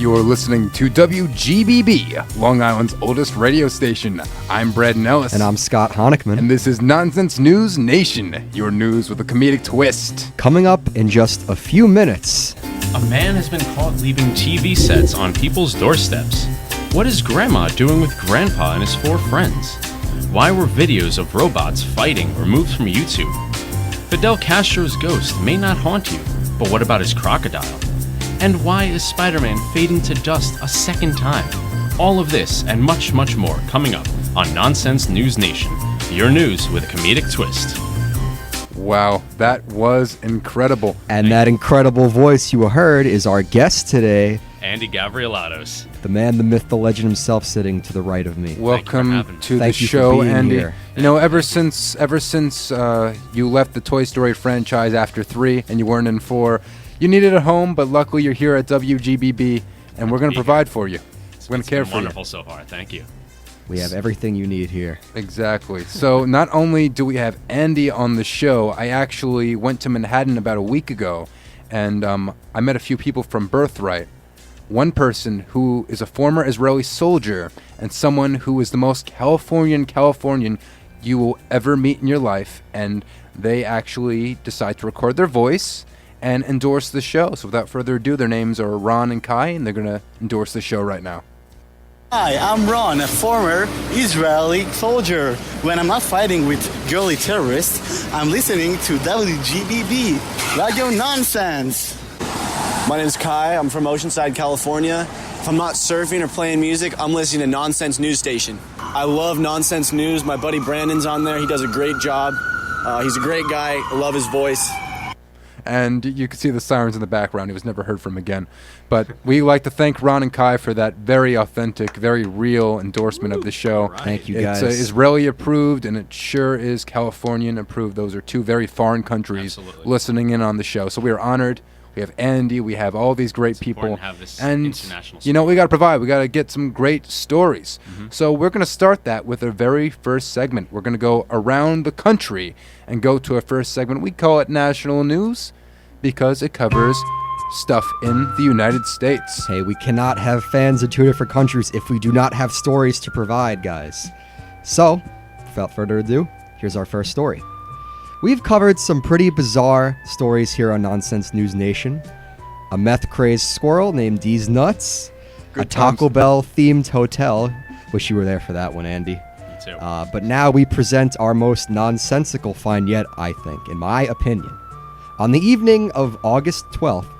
You're listening to WGBB, Long Island's oldest radio station. I'm Brad Ellis. And I'm Scott Honickman. And this is Nonsense News Nation, your news with a comedic twist. Coming up in just a few minutes. A man has been caught leaving TV sets on people's doorsteps. What is Grandma doing with Grandpa and his 4 friends? Why were videos of robots fighting removed from YouTube? Fidel Castro's ghost may not haunt you, but what about his crocodile? And why is Spider-Man fading to dust a second time? All of this and much, much more coming up on Nonsense News Nation, your news with a comedic twist. Wow, that was incredible. And that incredible voice you heard is our guest today, Andy Gavrielatos. the man, the myth, the legend himself, sitting to the right of me. Welcome to the Thank you for show, being Andy. here. You know, ever since you left the Toy Story franchise after 3 and you weren't in 4, you needed a home, but luckily you're here at WGBB, and we're going to provide for you. We're going to care for you. Wonderful so far. Thank you. We have everything you need here. Exactly. So not only do we have Andy on the show, I actually went to Manhattan about a week ago, and I met a few people from Birthright. One person who is a former Israeli soldier and someone who is the most Californian you will ever meet in your life, and they actually decide to record their voice and endorse the show. So without further ado, their names are Ron and Kai, and they're going to endorse the show right now. Hi, I'm Ron, a former Israeli soldier. When I'm not fighting with girly terrorists, I'm listening to WGBB, Radio Nonsense. My name's Kai. I'm from Oceanside, California. If I'm not surfing or playing music, I'm listening to Nonsense News Station. I love Nonsense News. My buddy Brandon's on there. He does a great job. He's a great guy. I love his voice. And you can see the sirens in the background. He was never heard from again. But we like to thank Ron and Kai for that very authentic, very real endorsement of the show. Right. Thank you, guys. It's Israeli approved, and it sure is Californian approved. Those are 2 very foreign countries listening in on the show. So we are honored. We have Andy. We have all these great people. To have this and, international you know, we got to provide. We got to get some great stories. So we're going to start that with our very first segment. We're going to go around the country and go to our first segment. We call it National News because it covers stuff in the United States. Hey, we cannot have fans in 2 different countries if we do not have stories to provide, guys. So, without further ado, here's our first story. We've covered some pretty bizarre stories here on Nonsense News Nation. A meth-crazed squirrel named D's Nuts. Good a Taco times. Bell-themed hotel. Wish you were there for that one, Andy. Me too. But now we present our most nonsensical find yet, I think, in my opinion. On the evening of August 12th,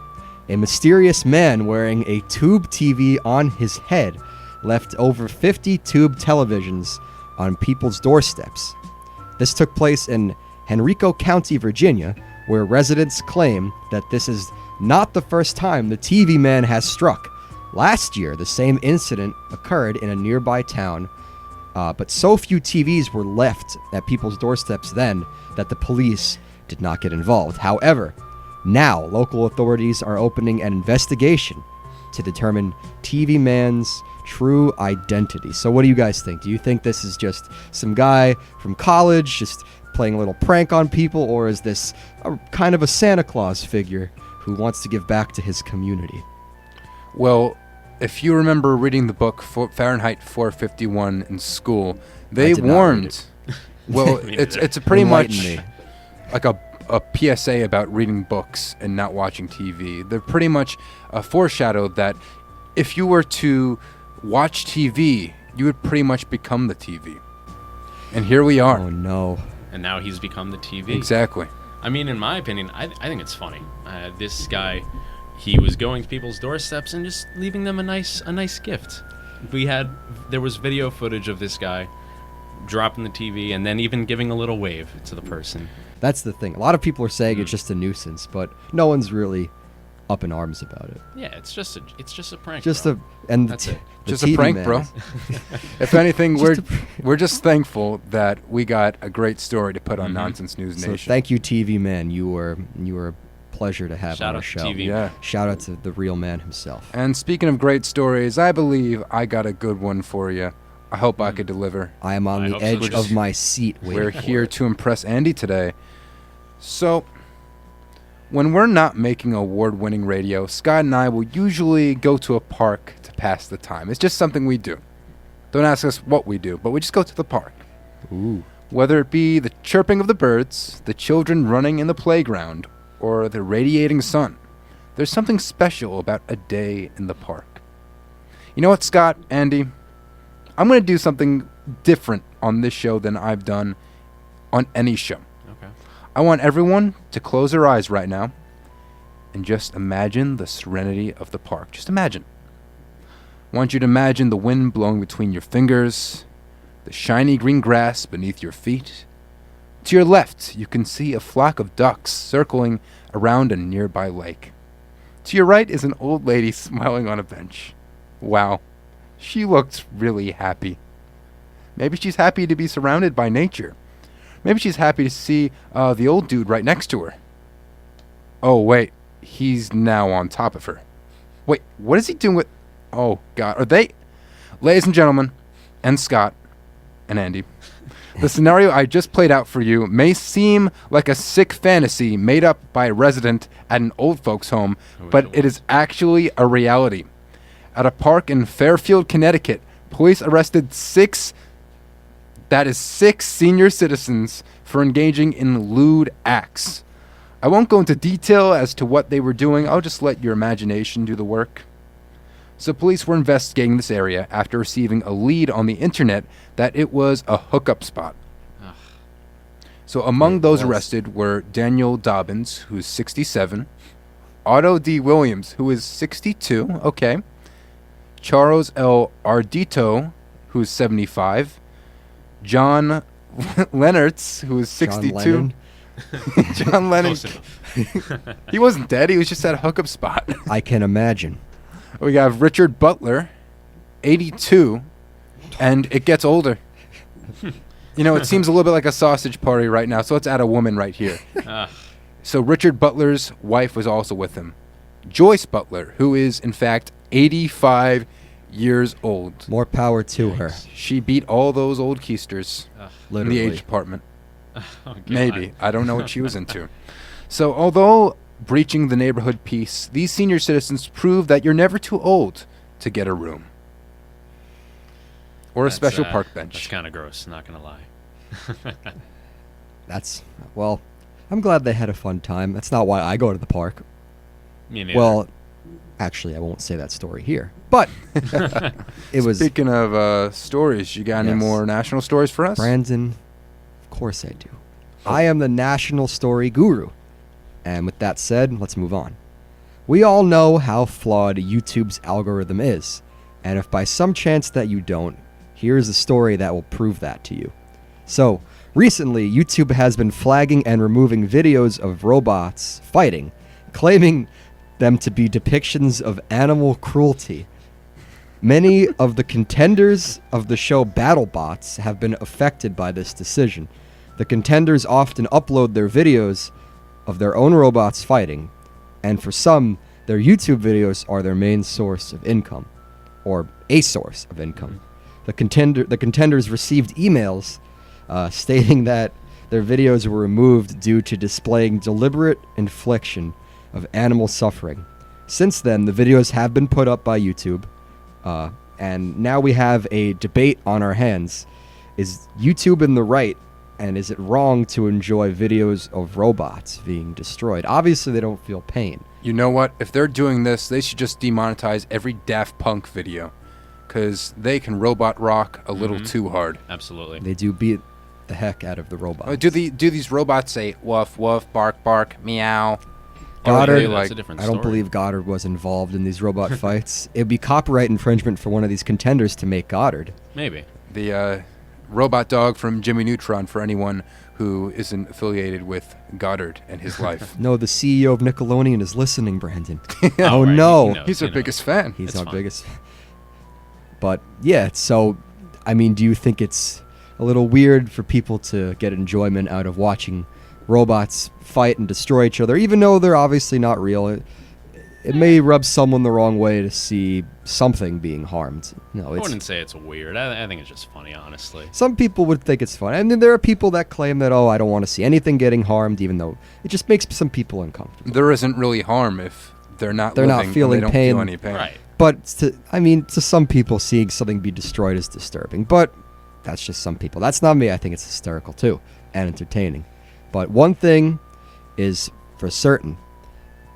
a mysterious man wearing a tube TV on his head left over 50 tube televisions on people's doorsteps. This took place in Henrico County, Virginia, where residents claim that this is not the first time the TV man has struck. Last year, the same incident occurred in a nearby town, but so few TVs were left at people's doorsteps then that the police did not get involved. However, now local authorities are opening an investigation to determine TV man's true identity. So what do you guys think? Do you think this is just some guy from college just playing a little prank on people, or is this kind of a Santa Claus figure who wants to give back to his community? Well, if you remember reading the book Fahrenheit 451 in school, they I did not read warned. it. Well, it's a pretty Enlighten much me. like a PSA about reading books and not watching TV. They're pretty much foreshadowed that if you were to watch TV, you would pretty much become the TV. And here we are. Oh no. And now he's become the TV. Exactly. I mean, in my opinion, I think it's funny. This guy, he was going to people's doorsteps and just leaving them a nice gift. There was video footage of this guy dropping the TV and then even giving a little wave to the person. That's the thing. A lot of people are saying it's just a nuisance, but no one's really up in arms about it. Yeah, it's just a prank. Just bro. That's it. Just a prank, bro. If anything, we're just thankful that we got a great story to put on Nonsense News So Nation. thank you, TV man. You were a pleasure to have Shout on our out to show. TV. Yeah. Shout out to the real man himself. And speaking of great stories, I believe I got a good one for you. I hope I could deliver. I am on I the hope so, edge too. of my seat waiting We're for here it. to impress Andy today. So, When we're not making award-winning radio, Scott and I will usually go to a park to pass the time. It's just something we do. Don't ask us what we do, but we just go to the park. Ooh. Whether it be the chirping of the birds, the children running in the playground, or the radiating sun, there's something special about a day in the park. You know what, Scott, Andy? I'm going to do something different on this show than I've done on any show. Okay. I want everyone to close their eyes right now and just imagine the serenity of the park. Just imagine. I want you to imagine the wind blowing between your fingers, the shiny green grass beneath your feet. To your left, you can see a flock of ducks circling around a nearby lake. To your right is an old lady smiling on a bench. Wow, she looks really happy. Maybe she's happy to be surrounded by nature. Maybe she's happy to see the old dude right next to her. Oh, wait, he's now on top of her. Wait, what is he doing with... Oh, God, are they... Ladies and gentlemen, and Scott, and Andy, the scenario I just played out for you may seem like a sick fantasy made up by a resident at an old folks' home, but it is actually a reality. At a park in Fairfield, Connecticut, police arrested six senior citizens for engaging in lewd acts. I won't go into detail as to what they were doing. I'll just let your imagination do the work. So police were investigating this area after receiving a lead on the internet that it was a hookup spot. Ugh. So among those arrested were Daniel Dobbins, who's 67, Otto D. Williams, who is 62, okay, Charles L. Ardito, who's 75, John Lennertz, who is 62. John Lennon. He wasn't dead. He was just at a hookup spot. I can imagine. We got Richard Butler, 82, and it gets older. You know, it seems a little bit like a sausage party right now, so let's add a woman right here. So Richard Butler's wife was also with him. Joyce Butler, who is, in fact, 85 years old. More power to her. She beat all those old keisters in Literally. the age department. Oh, God. Maybe. I don't know what she was into. So although breaching the neighborhood peace, these senior citizens prove that you're never too old to get a room. Or a special park bench. That's kind of gross, not going to lie. Well, I'm glad they had a fun time. That's not why I go to the park. Me neither. Well, actually, I won't say that story here. But it was... Speaking of stories, you got any Yes. more national stories for us? Brandon, of course I do. I am the national story guru. And with that said, let's move on. We all know how flawed YouTube's algorithm is. And if by some chance that you don't, here's a story that will prove that to you. So, recently, YouTube has been flagging and removing videos of robots fighting, claiming them to be depictions of animal cruelty. Many of the contenders of the show BattleBots have been affected by this decision. The contenders often upload their videos of their own robots fighting, and for some, their YouTube videos are their main source of income, or a source of income. The contenders received emails stating that their videos were removed due to displaying deliberate infliction of animal suffering. Since then, the videos have been put up by YouTube, and now we have a debate on our hands. Is YouTube in the right, and is it wrong to enjoy videos of robots being destroyed? Obviously, they don't feel pain. You know what? If they're doing this, they should just demonetize every Daft Punk video, because they can robot rock a little too hard. Absolutely. They do beat the heck out of the robots. Do these robots say woof woof, bark bark, meow? Goddard, Or do they, That's a different I don't story. believe Goddard was involved in these robot fights. It'd be copyright infringement for one of these contenders to make Goddard. Maybe. The robot dog from Jimmy Neutron for anyone who isn't affiliated with Goddard and his life. No, the CEO of Nickelodeon is listening, Brandon. Oh, right. no. He knows, He's he our knows. biggest fan. He's It's our fine. biggest. But yeah, so I mean, do you think it's a little weird for people to get enjoyment out of watching robots fight and destroy each other, even though they're obviously not real? it may rub someone the wrong way to see something being harmed. No, I it's wouldn't say it's weird. I think it's just funny, honestly. some people would think it's fun, and then there are people that claim that I don't want to see anything getting harmed, even though it just makes some people uncomfortable. There isn't really harm if they're not They're not living and feeling they don't pain. feel any pain. Right. But to some people, seeing something be destroyed is disturbing. But that's just some people. That's not me. I think it's hysterical too and entertaining. But one thing is for certain: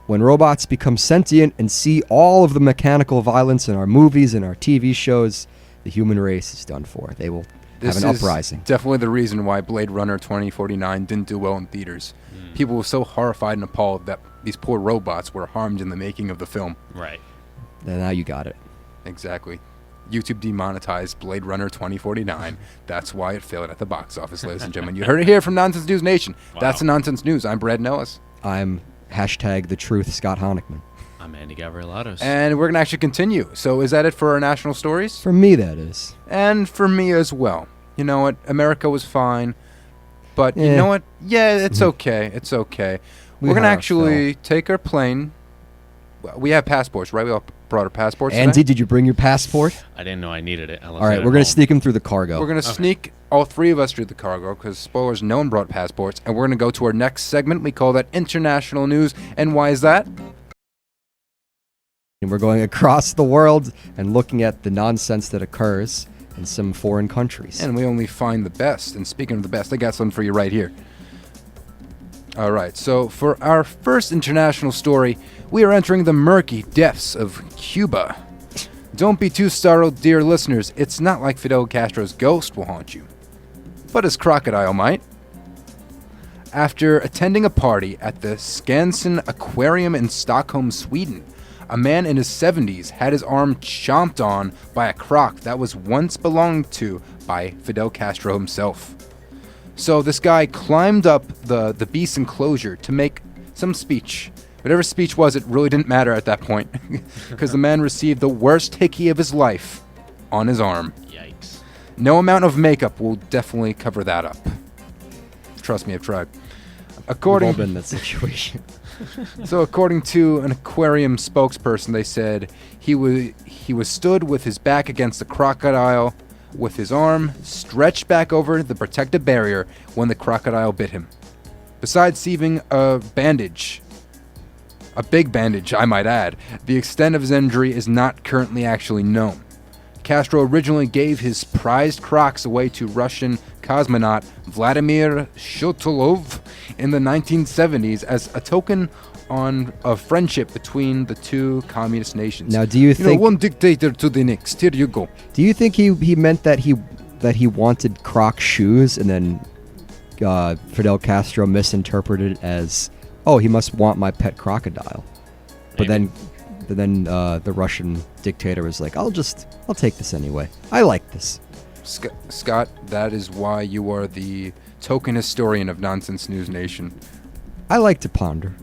when robots become sentient and see all of the mechanical violence in our movies and our TV shows, the human race is done for. They will This have an is uprising. definitely the reason why Blade Runner 2049 didn't do well in theaters. People were so horrified and appalled that these poor robots were harmed in the making of the film. Right. And now you got it. Exactly. YouTube demonetized Blade Runner 2049. That's why it failed at the box office, ladies and gentlemen. You heard it here from Nonsense News Nation. That's the Nonsense News. I'm Brad Nellis. I'm #TheTruth Scott Honickman. I'm Andy Gabrielatos. And we're going to actually continue. So is that it for our national stories? For me, that is. And for me as well. You know what? America was fine. But you Yeah. know what? Yeah, it's okay. It's okay. We We're going to had our actually take our plane. We have passports, right? We all brought our passports Andy, today? did you bring your passport? I didn't know I needed it. All right, we're going to sneak him through the cargo. We're going to sneak all three of us through the cargo because, spoilers, no one brought passports. And we're going to go to our next segment. We call that International News. And why is that? And we're going across the world and looking at the nonsense that occurs in some foreign countries. And we only find the best. And speaking of the best, I got something for you right here. All right, so for our first international story, we are entering the murky depths of Cuba. Don't be too startled, dear listeners. It's not like Fidel Castro's ghost will haunt you, but his crocodile might. After attending a party at the Skansen Aquarium in Stockholm, Sweden, a man in his 70s had his arm chomped on by a croc that was once belonged to by Fidel Castro himself. So this guy climbed up the beast's enclosure to make some speech. Whatever speech was, it really didn't matter at that point, because the man received the worst hickey of his life on his arm. Yikes. No amount of makeup will definitely cover that up. Trust me, I've tried. We've all According been in that situation. according to an aquarium spokesperson, they said he was stood with his back against the crocodile, with his arm stretched back over the protective barrier when the crocodile bit him. Besides receiving a bandage, a big bandage, I might add, the extent of his injury is not currently actually known. Castro originally gave his prized crocs away to Russian cosmonaut Vladimir Shutulov in the 1970s as a token of friendship between the two communist nations. Now, do you think one dictator to the next. Here you go. Do you think he meant that he wanted Croc shoes, and then Fidel Castro misinterpreted it as, oh, he must want my pet crocodile? But Maybe. then the Russian dictator was like, I'll take this anyway. I like this. Scott, that is why you are the token historian of Nonsense News Nation. I like to ponder.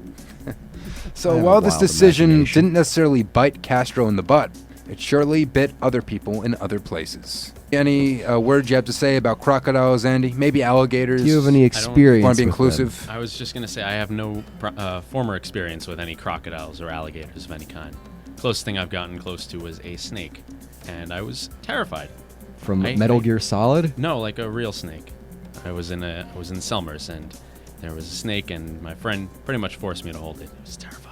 So I have a while this wild decision imagination. didn't necessarily bite Castro in the butt, it surely bit other people in other places. Any words you have to say about crocodiles, Andy? Maybe alligators? Do you have any experience? Want to be with them? inclusive? I was just going to say I have no former experience with any crocodiles or alligators of any kind. Closest thing I've gotten close to was a snake, and I was terrified. From I- Metal I- Gear Solid? No, like a real snake. I was in Selmers, and there was a snake, and my friend pretty much forced me to hold it. It was terrifying.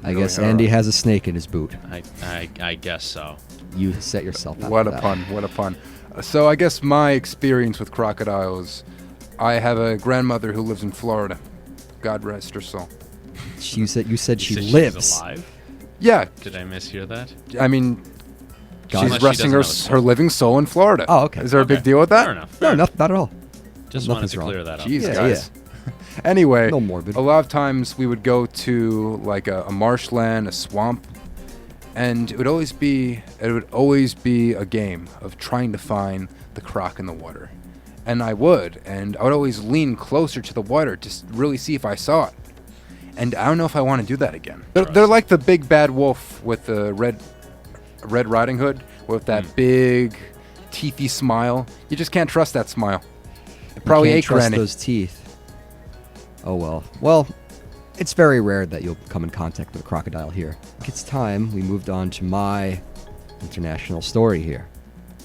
I Really guess horror. Andy has a snake in his boot. I guess so. You set yourself up. What for a that. pun, what a pun. So I guess my experience with crocodiles, I have a grandmother who lives in Florida. God rest her soul. You said she You said lives. She's alive? Yeah, Did I mishear that? I mean, God. she's Unless she resting her, doesn't know her living soul in Florida. Oh, okay. Is there a big Okay. deal with that? Fair enough. No, fair enough. not at all. Just wanted nothing's to wrong. clear that up. Jeez, Yeah, guys. Anyway, No morbid. a lot of times we would go to like a marshland, a swamp, and it would always be a game of trying to find the croc in the water. And I would always lean closer to the water to really see if I saw it. And I don't know if I want to do that again. They're like the big bad wolf with the Red Riding Hood with that big teethy smile. You just can't trust that smile. It probably You can't ate trust Granny. those teeth. Oh well. Well, it's very rare that you'll come in contact with a crocodile here. It's time we moved on to my international story here.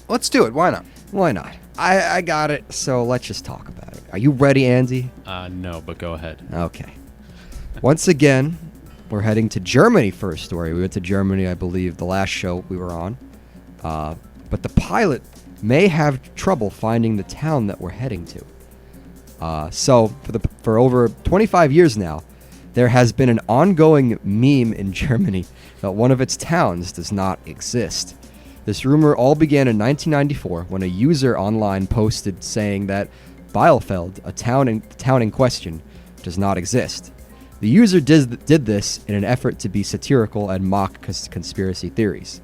Let's do it. Why not? Why not? I got it, so let's just talk about it. Are you ready, Andy? No, but go ahead. Okay. Once again, we're heading to Germany for a story. We went to Germany, I believe, the last show we were on. But the pilot may have trouble finding the town that we're heading to. So, for over 25 years now, there has been an ongoing meme in Germany that one of its towns does not exist. This rumor all began in 1994 when a user online posted saying that Bielefeld, a town in question, does not exist. The user did this in an effort to be satirical and mock conspiracy theories.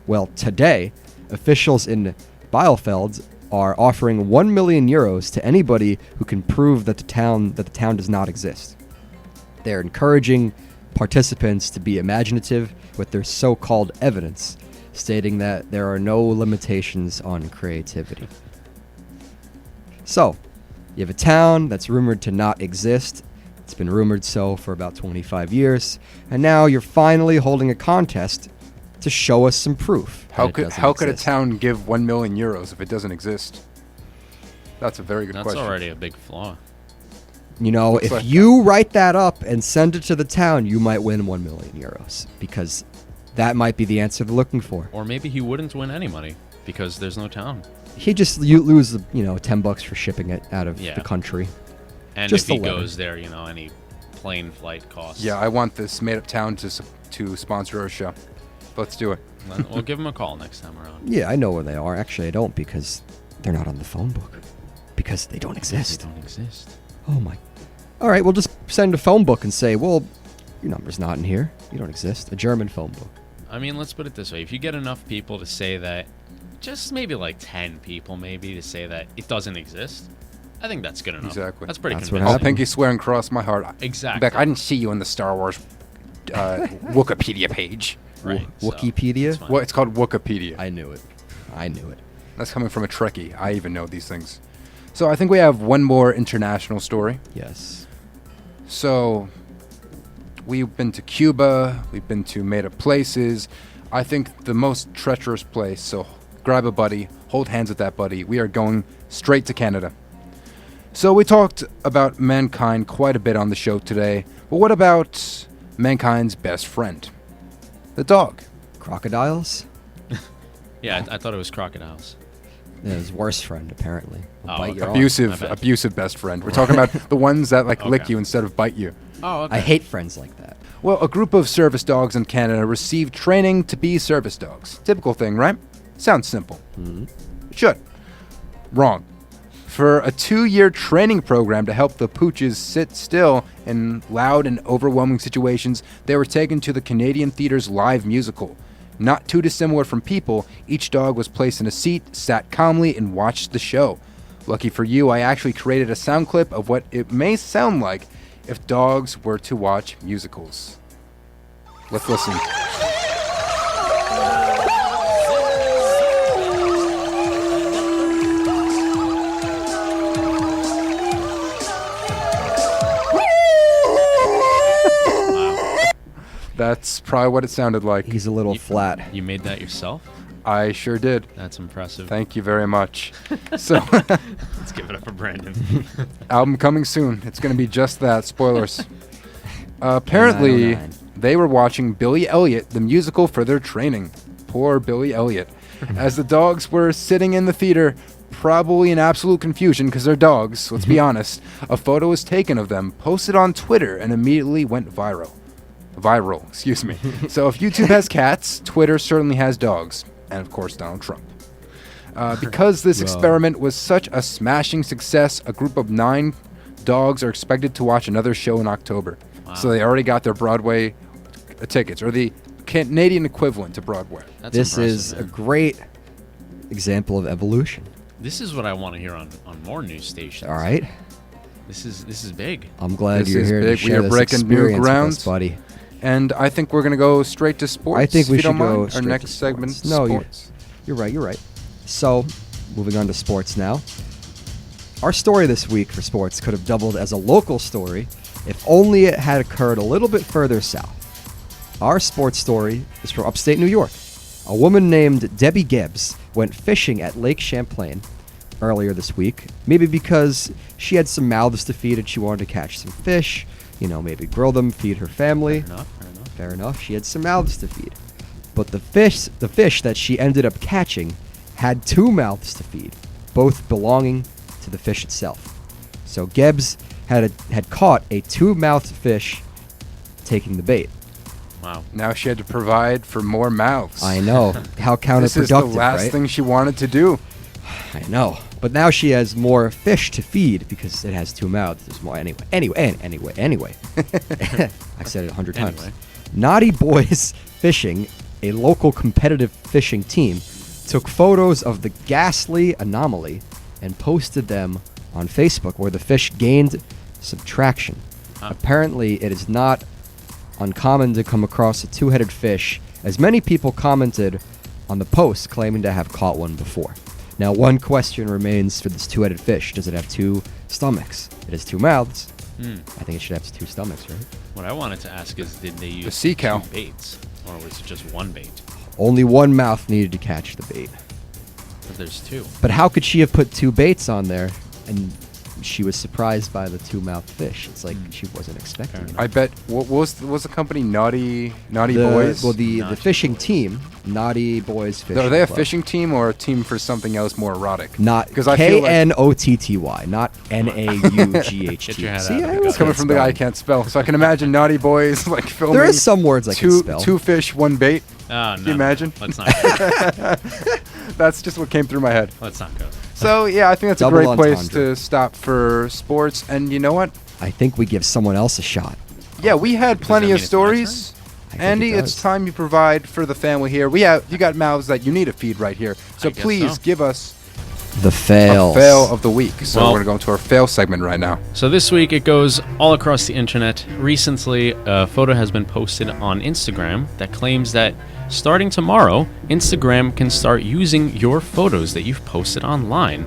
Well, today, officials in Bielefeld are offering 1 million euros to anybody who can prove that the town does not exist. They're encouraging participants to be imaginative with their so-called evidence, stating that there are no limitations on creativity. So, you have a town that's rumored to not exist. It's been rumored so for about 25 years, and now you're finally holding a contest to show us some proof. How could a town give 1 million euros if it doesn't exist? That's a very good question. That's already a big flaw. You know, Looks if like you write that up and send it to the town, you might win 1 million euros, because that might be the answer they're looking for. Or maybe he wouldn't win any money because there's no town. You lose, $10 for shipping it out of Yeah. the country. And Just if he a letter. goes there, any plane flight costs. Yeah, I want this made-up town to sponsor our show. Let's do it. Then we'll give him a call next time around. Yeah, I know where they are. Actually, I don't, because they're not on the phone book. Because they don't exist. They don't exist. Oh my. All right, we'll just send a phone book and say, well, your number's not in here. You don't exist. A German phone book. I mean, let's put it this way. If you get enough people to say that, just maybe like 10 people maybe to say that it doesn't exist, I think that's good enough. Exactly. That's pretty That's what convincing. I'll happened. pinky swear and cross my heart. Exactly. Beck, I didn't see you on the Star Wars Wikipedia page. Right. so Wikipedia? it's fine. Well, it's called Wikipedia. I knew it. That's coming from a Trekkie. I even know these things. So I think we have one more international story. Yes. So we've been to Cuba. We've been to made-up places. I think the most treacherous place, so grab a buddy, hold hands with that buddy. We are going straight to Canada. So we talked about mankind quite a bit on the show today. But what about mankind's best friend? The dog. Crocodiles? Yeah, I thought it was crocodiles. Yeah, his worst friend, apparently. Will Oh, bite okay. your arm. Abusive, my bad. abusive best friend. We're talking about the ones that lick Okay. you instead of bite you. Oh, okay. I hate friends like that. Well, a group of service dogs in Canada received training to be service dogs. Typical thing, right? Sounds simple. It should. Wrong. For a 2-year training program to help the pooches sit still in loud and overwhelming situations, they were taken to the Canadian Theatre's live musical. Not too dissimilar from people, each dog was placed in a seat, sat calmly, and watched the show. Lucky for you, I actually created a sound clip of what it may sound like if dogs were to watch musicals. Let's listen. That's probably what it sounded like. He's a little flat. You made that yourself? I sure did. That's impressive. Thank you very much. So, Let's give it up for Brandon. album coming soon. It's going to be just that. Spoilers. Apparently, 909. they were watching Billy Elliot, the musical, for their training. Poor Billy Elliot. As the dogs were sitting in the theater, probably in absolute confusion because they're dogs, let's be honest, a photo was taken of them, posted on Twitter, and immediately went viral. Excuse me. So if YouTube has cats, Twitter certainly has dogs. And of course, Donald Trump. Because this experiment was such a smashing success, a group of 9 dogs are expected to watch another show in October. Wow. So they already got their Broadway tickets, or the Canadian equivalent to Broadway. That's This impressive, is a man. great example of evolution. This is what I want to hear on more news stations. All right? This is big. I'm glad This you're is here big. to We share are this breaking new experience with grounds. us, buddy. And I think we're going to go straight to sports. I think we if you should don't go mind. Our straight next to segment, sports. No, sports. You're right. So, moving on to sports now. Our story this week for sports could have doubled as a local story If only it had occurred a little bit further south. Our sports story is from upstate New York. A woman named Debbie Gibbs went fishing at Lake Champlain earlier this week, maybe because she had some mouths to feed and she wanted to catch some fish, maybe grill them, feed her family. Fair enough. She had some mouths to feed. But the fish that she ended up catching had 2 mouths to feed, both belonging to the fish itself. So Gibbs had caught a 2-mouthed fish taking the bait. Wow. Now she had to provide for more mouths. I know. How counterproductive, This is the last right? thing she wanted to do. I know. But now she has more fish to feed because it has 2 mouths. There's more anyway. I said it 100 times. Anyway. Naughty Boys Fishing, a local competitive fishing team, took photos of the ghastly anomaly and posted them on Facebook, where the fish gained some traction. Apparently, it is not uncommon to come across a 2-headed fish, as many people commented on the post claiming to have caught one before. Now, one question remains for this 2-headed fish. Does it have 2 stomachs? It has 2 mouths. I think it should have 2 stomachs, right? What I wanted to ask is, did they use sea cow. 2 baits, or was it just 1 bait? Only 1 mouth needed to catch the bait. But there's 2. But how could she have put 2 baits on there and she was surprised by the 2-mouthed fish? It's like she wasn't expecting it. I bet. What was the company? Naughty Boys? Well, the fishing team, Naughty Boys Fishing Are they a Club. fishing team or a team for something else more erotic? Not 'Cause I feel like- K-N-O-T-T-Y, not N-A-U-G-H-T. Get your head See, out of I it. was It's coming good from the guy I spelling. can't spell, so I can imagine Naughty Boys like filming. There is some words I can spell. 2 fish, 1 bait. No. Can you imagine? Let's not go. That's just what came through my head. Let's not go. So yeah, I think that's Double a great place entendre. to stop for sports. And you know what? I think we give someone else a shot. Yeah, we had plenty mean of it's my stories. I think Andy, it it's does. time you provide for the family here. You got mouths that you need to feed right here. So I guess please so. give us The fails. a fail of the week. So Well- we're gonna go into our fail segment right now. So this week it goes all across the internet. Recently, a photo has been posted on Instagram that claims that starting tomorrow, Instagram can start using your photos that you've posted online.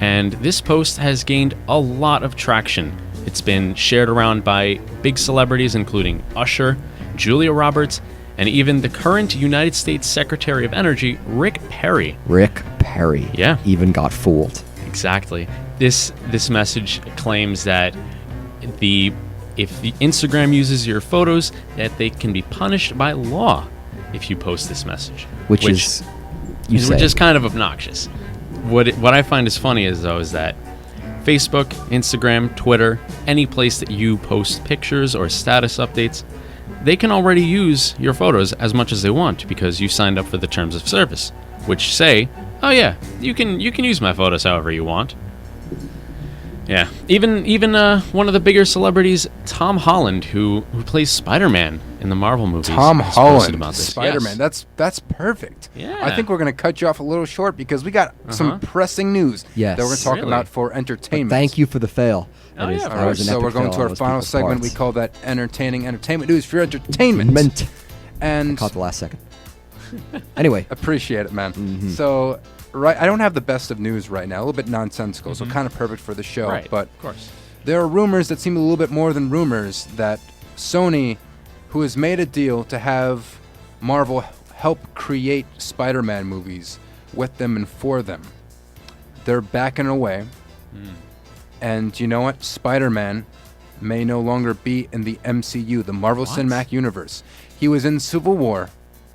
And this post has gained a lot of traction. It's been shared around by big celebrities including Usher, Julia Roberts, and even the current United States Secretary of Energy, Rick Perry. Rick Perry. Yeah. Even got fooled. Exactly. This message claims that if the Instagram uses your photos, that they can be punished by law if you post this message, Which is, you say. which is kind of obnoxious. What I find is funny is that Facebook, Instagram, Twitter, any place that you post pictures or status updates, they can already use your photos as much as they want because you signed up for the terms of service, which say, oh yeah, you can use my photos however you want. Yeah, even one of the bigger celebrities, Tom Holland, who plays Spider-Man in the Marvel movies. Tom has posted Holland, about this. Spider-Man. Yes. That's perfect. Yeah. I think we're gonna cut you off a little short because we got some pressing news Yes. that we're gonna talk Really? about for But entertainment. thank you for the fail. Oh, That is- yeah, that of was an So epic we're going fail to on our those final people's segment. We parts. call that entertainment news for entertainment. Mint. And Caught the last second. Anyway, appreciate it, man. Mm-hmm. So, I don't have the best of news right now. A little bit nonsensical, so kind of perfect for the show. Right, But of course. there are rumors that seem a little bit more than rumors that Sony, who has made a deal to have Marvel help create Spider-Man movies with them and for them, they're backing away. And you know what? Spider-Man may no longer be in the MCU, the Marvel Cinematic Universe. He was in Civil War,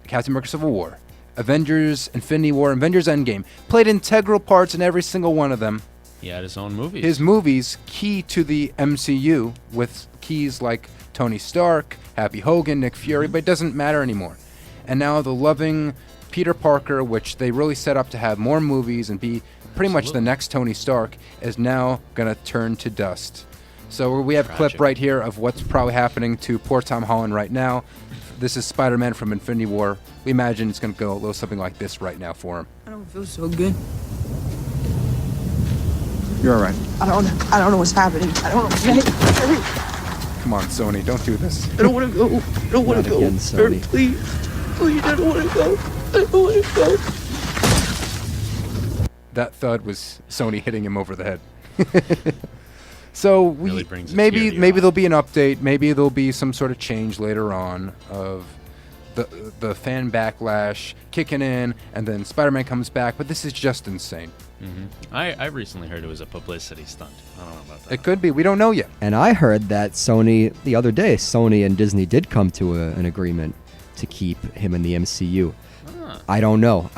Captain America Civil War, Avengers Infinity War, Avengers Endgame, played integral parts in every single one of them. He had his own movies. His movies key to the MCU with keys like Tony Stark, Happy Hogan, Nick Fury, but it doesn't matter anymore. And now the loving Peter Parker, which they really set up to have more movies and be pretty much the next Tony Stark, is now going to turn to dust. So we have a clip Tragic. right here of what's probably happening to poor Tom Holland right now. This is Spider-Man from Infinity War. We imagine it's going to go a little something like this right now for him. I don't feel so good. You're all right. I don't know what's happening. I don't know. Come on, Sony, don't do this. I don't want to go. I don't want Not to go. again, Sony. Please. Please, I don't want to go. I don't want to go. That thud was Sony hitting him over the head. So Really brings a tear maybe to your maybe eye. there'll be an update. Maybe there'll be some sort of change later on of the fan backlash kicking in, and then Spider-Man comes back. But this is just insane. I recently heard it was a publicity stunt. I don't know about that. It could be. We don't know yet. And I heard that the other day, Sony and Disney did come to an agreement to keep him in the MCU. I don't know.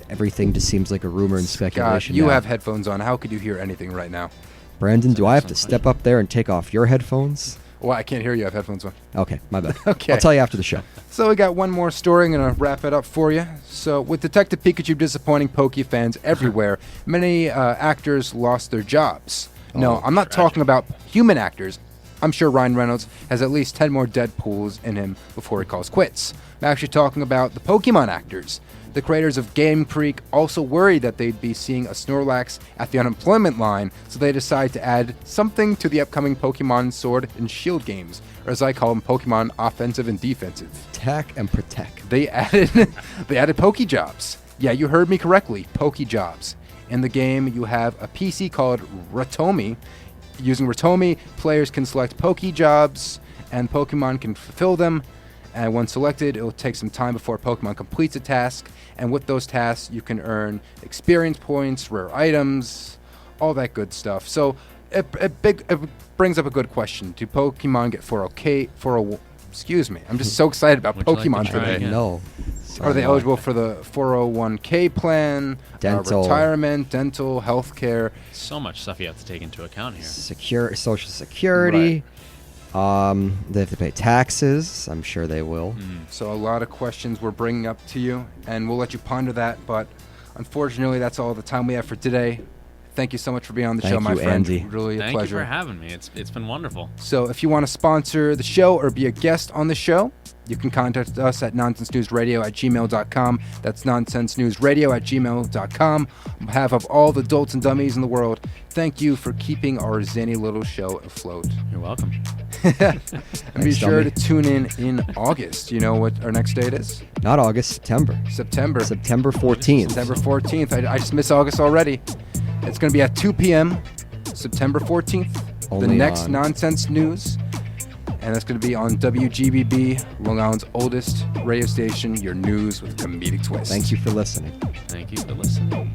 Everything just seems like a rumor and God, speculation. you now. have headphones on. How could you hear anything right now? Brandon, do I have to excellent step up there and take off your headphones? Well, I can't hear you. I have headphones on. Okay, my bad. Okay. I'll tell you after the show. So we got one more story. I'm going to wrap it up for you. So with Detective Pikachu disappointing Poke fans everywhere, many actors lost their jobs. No, I'm not talking about human actors. I'm sure Ryan Reynolds has at least 10 more Deadpools in him before he calls quits. I'm actually talking about the Pokemon actors. The creators of Game Freak also worried that they'd be seeing a Snorlax at the unemployment line, so they decided to add something to the upcoming Pokemon Sword and Shield games, or as I call them, Pokemon Offensive and Defensive. Attack and protect. They added Pokejobs. Yeah, you heard me correctly, Pokejobs. In the game, you have a PC called Ratomi. Using Ratomi, players can select Pokejobs, and Pokemon can fulfill them. And once selected, it will take some time before Pokemon completes a task. And with those tasks, you can earn experience points, rare items, all that good stuff. So it brings up a good question. Do Pokemon get 401k? Excuse me. I'm just so excited about Would you like to Pokemon try today. again? No. Are they eligible for the 401k plan, Dental. retirement, dental, healthcare? So much stuff you have to take into account here. Social Security. They have to pay taxes. I'm sure they will. So a lot of questions we're bringing up to you, and we'll let you ponder that. But unfortunately, that's all the time we have for today. Thank you so much for being on the Thank show, my you, friend. Andy. Really a Thank pleasure. you for having me. It's been wonderful. So if you want to sponsor the show or be a guest on the show, you can contact us at nonsensenewsradio@gmail.com. That's nonsensenewsradio@gmail.com. On behalf of all the dolts and dummies in the world, thank you for keeping our zany little show afloat. You're welcome. And be Thanks, sure dummy. to tune in August. You know what our next date is? Not August, September. September. September 14th. September 14th. I just miss August already. It's going to be at 2 p.m. September 14th. The Only next on- Nonsense News. And that's going to be on WGBB, Long Island's oldest radio station, your news with a comedic twist. Thank you for listening. Thank you for listening.